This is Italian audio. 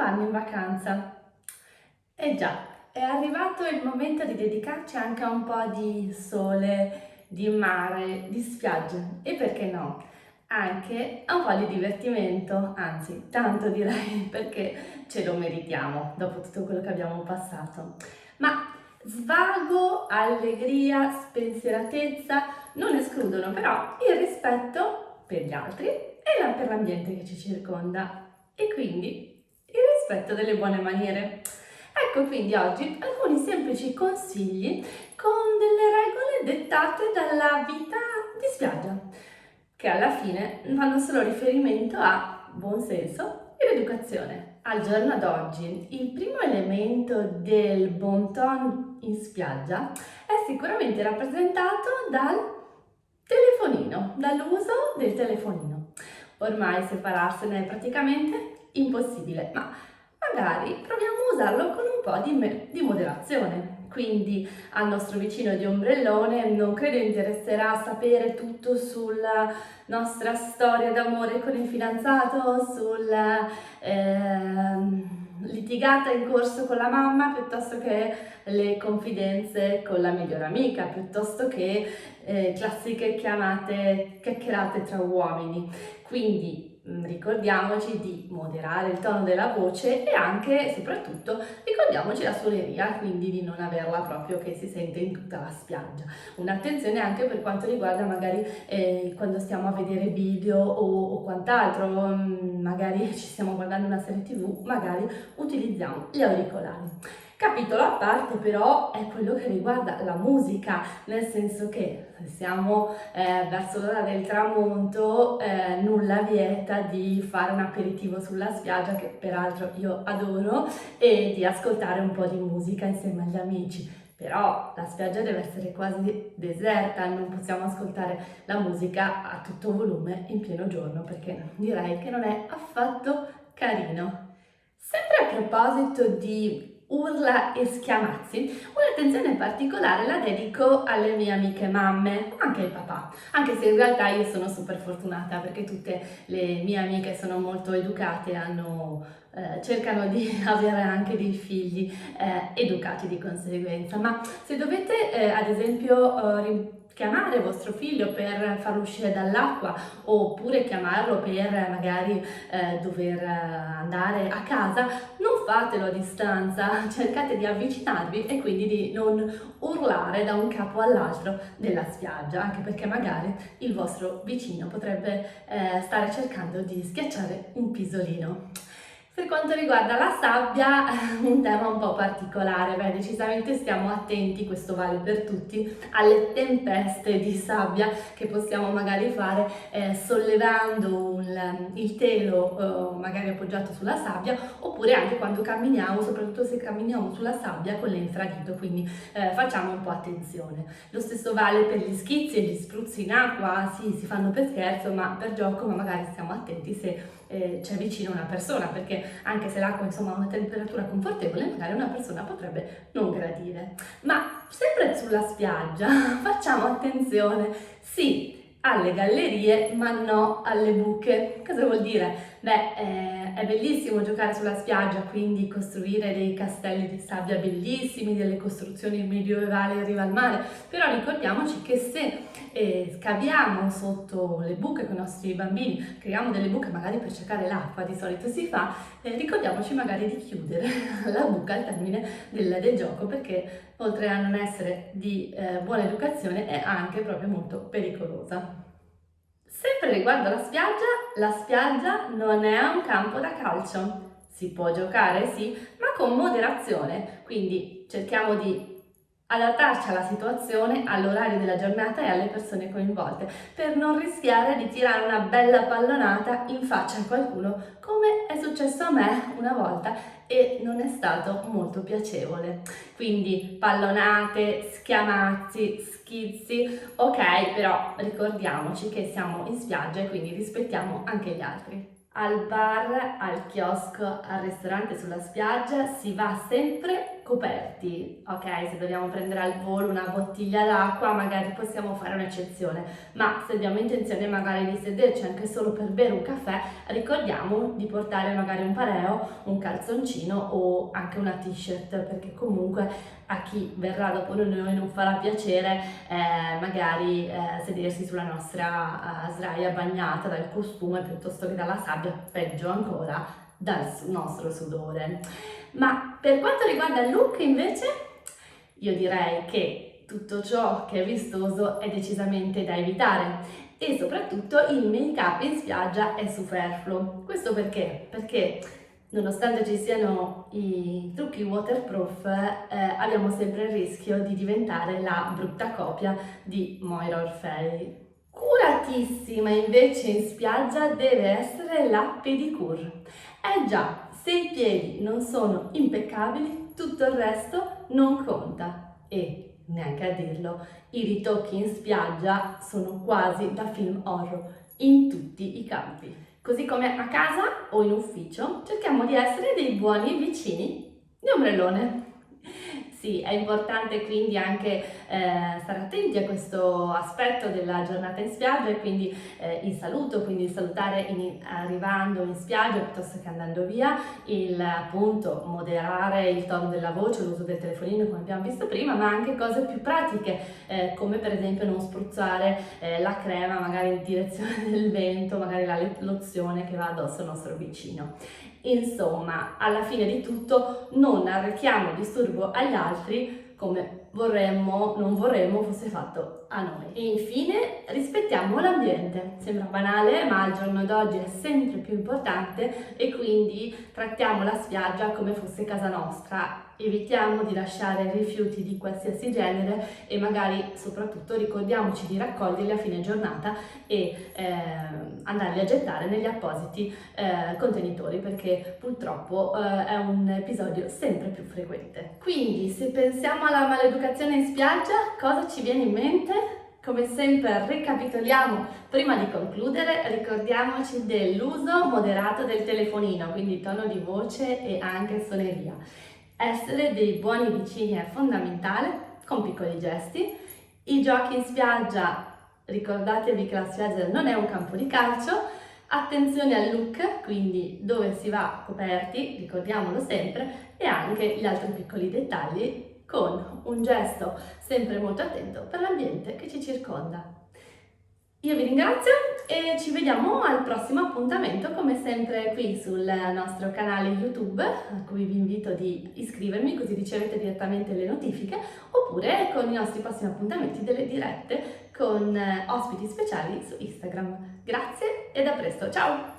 vanno in vacanza. Eh già, è arrivato il momento di dedicarci anche a un po' di sole, di mare, di spiagge e perché no, anche a un po' di divertimento, anzi, tanto direi perché ce lo meritiamo dopo tutto quello che abbiamo passato. Ma svago, allegria, spensieratezza non escludono però il rispetto per gli altri e per l'ambiente che ci circonda e quindi il rispetto delle buone maniere. Ecco quindi oggi alcuni semplici consigli con delle regole dettate dalla vita di spiaggia, che alla fine fanno solo riferimento a buon senso ed educazione. Al giorno d'oggi il primo elemento del bon ton in spiaggia è sicuramente rappresentato dal telefonino, dall'uso del telefonino. Ormai separarsene è praticamente impossibile, ma magari proviamo a usarlo con un po' di moderazione. Quindi al nostro vicino di ombrellone non credo interesserà sapere tutto sulla nostra storia d'amore con il fidanzato, sulla litigata in corso con la mamma, piuttosto che le confidenze con la migliore amica, piuttosto che classiche chiacchierate tra uomini. Quindi ricordiamoci di moderare il tono della voce e anche e soprattutto ricordiamoci la suoneria, quindi di non averla proprio che si sente in tutta la spiaggia. Un'attenzione anche per quanto riguarda magari quando stiamo a vedere video o quant'altro, magari ci stiamo guardando una serie TV, magari utilizziamo gli auricolari. Capitolo a parte però è quello che riguarda la musica, nel senso che se siamo verso l'ora del tramonto, nulla vieta di fare un aperitivo sulla spiaggia, che peraltro io adoro, e di ascoltare un po' di musica insieme agli amici. Però la spiaggia deve essere quasi deserta, non possiamo ascoltare la musica a tutto volume in pieno giorno perché direi che non è affatto carino. Sempre a proposito di urla e schiamazzi, un'attenzione particolare la dedico alle mie amiche mamme, anche al papà, anche se in realtà io sono super fortunata perché tutte le mie amiche sono molto educate, cercano di avere anche dei figli educati di conseguenza, ma se dovete ad esempio chiamare vostro figlio per farlo uscire dall'acqua oppure chiamarlo per magari dover andare a casa, non fatelo a distanza, cercate di avvicinarvi e quindi di non urlare da un capo all'altro della spiaggia, anche perché magari il vostro vicino potrebbe stare cercando di schiacciare un pisolino. Per quanto riguarda la sabbia, un tema un po' particolare, decisamente stiamo attenti, questo vale per tutti, alle tempeste di sabbia che possiamo magari fare sollevando il telo magari appoggiato sulla sabbia, oppure anche quando camminiamo, soprattutto se camminiamo sulla sabbia con l'infradito, quindi facciamo un po' attenzione. Lo stesso vale per gli schizzi e gli spruzzi in acqua, sì, si fanno per scherzo, ma per gioco, ma magari stiamo attenti se c'è vicino una persona, perché anche se l'acqua insomma ha una temperatura confortevole, magari una persona potrebbe non gradire. Ma sempre sulla spiaggia facciamo attenzione, sì, alle gallerie, ma no alle buche. Cosa vuol dire? È bellissimo giocare sulla spiaggia, quindi costruire dei castelli di sabbia bellissimi, delle costruzioni medievali in riva al mare, però ricordiamoci che se scaviamo sotto le buche con i nostri bambini, creiamo delle buche magari per cercare l'acqua, di solito si fa, ricordiamoci magari di chiudere la buca al termine del gioco, perché oltre a non essere di buona educazione è anche proprio molto pericolosa. Sempre riguardo la spiaggia non è un campo da calcio. Si può giocare, sì, ma con moderazione, quindi cerchiamo di adattarci alla situazione, all'orario della giornata e alle persone coinvolte, per non rischiare di tirare una bella pallonata in faccia a qualcuno, come è successo a me una volta e non è stato molto piacevole. Quindi pallonate, schiamazzi, schizzi, ok, però ricordiamoci che siamo in spiaggia e quindi rispettiamo anche gli altri. Al bar, al chiosco, al ristorante sulla spiaggia si va sempre coperti, ok? Se dobbiamo prendere al volo una bottiglia d'acqua magari possiamo fare un'eccezione, ma se abbiamo intenzione magari di sederci anche solo per bere un caffè, ricordiamo di portare magari un pareo, un calzoncino o anche una t-shirt, perché comunque a chi verrà dopo noi non farà piacere magari sedersi sulla nostra sdraia bagnata dal costume piuttosto che dalla sabbia, peggio ancora dal nostro sudore. Ma per quanto riguarda il look invece, io direi che tutto ciò che è vistoso è decisamente da evitare e soprattutto il make-up in spiaggia è superfluo. Questo perché? Perché nonostante ci siano i trucchi waterproof, abbiamo sempre il rischio di diventare la brutta copia di Moira Orfei. Curatissima invece in spiaggia deve essere la pedicure. Eh già, se i piedi non sono impeccabili, tutto il resto non conta. E, neanche a dirlo, i ritocchi in spiaggia sono quasi da film horror in tutti i campi. Così come a casa o in ufficio, cerchiamo di essere dei buoni vicini di ombrellone. Sì, è importante quindi anche stare attenti a questo aspetto della giornata in spiaggia e quindi il saluto, quindi il salutare arrivando in spiaggia piuttosto che andando via, il appunto moderare il tono della voce, l'uso del telefonino come abbiamo visto prima, ma anche cose più pratiche come per esempio non spruzzare la crema magari in direzione del vento, magari la lozione che va addosso al nostro vicino. Insomma, alla fine di tutto non arrechiamo disturbo agli altri come non vorremmo fosse fatto a noi. E infine rispettiamo l'ambiente. Sembra banale, ma al giorno d'oggi è sempre più importante e quindi trattiamo la spiaggia come fosse casa nostra. Evitiamo di lasciare rifiuti di qualsiasi genere e magari soprattutto ricordiamoci di raccoglierli a fine giornata e andarli a gettare negli appositi contenitori, perché purtroppo è un episodio sempre più frequente. Quindi se pensiamo alla maleducazione in spiaggia, cosa ci viene in mente? Come sempre ricapitoliamo prima di concludere, ricordiamoci dell'uso moderato del telefonino, quindi tono di voce e anche suoneria. Essere dei buoni vicini è fondamentale, con piccoli gesti. I giochi in spiaggia, ricordatevi che la spiaggia non è un campo di calcio. Attenzione al look, quindi dove si va coperti, ricordiamolo sempre, e anche gli altri piccoli dettagli con un gesto sempre molto attento per l'ambiente che ci circonda. Io vi ringrazio e ci vediamo al prossimo appuntamento, come sempre qui sul nostro canale YouTube, a cui vi invito di iscrivermi così ricevete direttamente le notifiche, oppure con i nostri prossimi appuntamenti delle dirette con ospiti speciali su Instagram. Grazie e a presto, ciao!